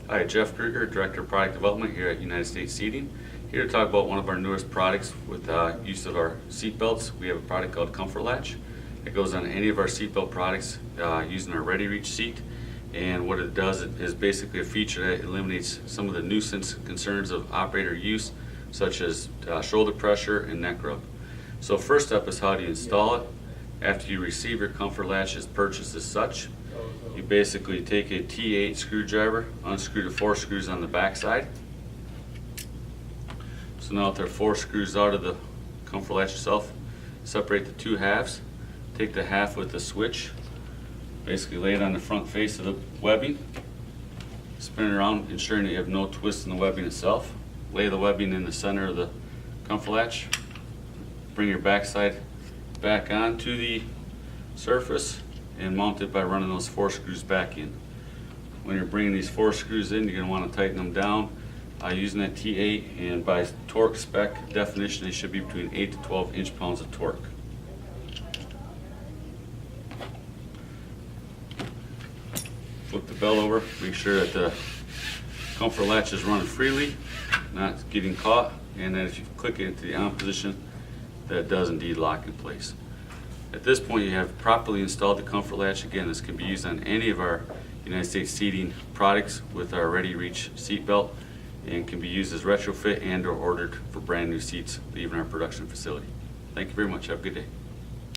Hi, Jeff Kruger, Director of Product Development here at United States Seating. Here to talk about one of our newest products with use of our seat belts. We have a product called Comfort Latch. It goes on any of our seatbelt products using our Ready Reach seat. And what it does is basically a feature that eliminates some of the nuisance concerns of operator use, such as shoulder pressure and neck rub. So first up is how do you install it. After you receive your Comfort Latch as purchased as such, you basically take a T8 screwdriver, unscrew the 4 screws on the back side. So now that there are 4 screws out of the Comfort Latch itself, separate the 2 halves. Take the half with the switch, basically lay it on the front face of the webbing. Spin it around, ensuring that you have no twist in the webbing itself. Lay the webbing in the center of the Comfort Latch. Bring your backside back onto the surface and mount it by running those 4 screws back in. When you're bringing these 4 screws in, you're going to want to tighten them down using that T8, and by torque spec definition, they should be between 8 to 12 inch-pounds of torque. Flip the belt over, make sure that the Comfort Latch is running freely, not getting caught, and then if you click it into the on position, that it does indeed lock in place. At this point, you have properly installed the Comfort Latch. Again, this can be used on any of our United States Seating products with our Ready Reach seat belt, and can be used as retrofit and or ordered for brand new seats leaving our production facility. Thank you very much. Have a good day.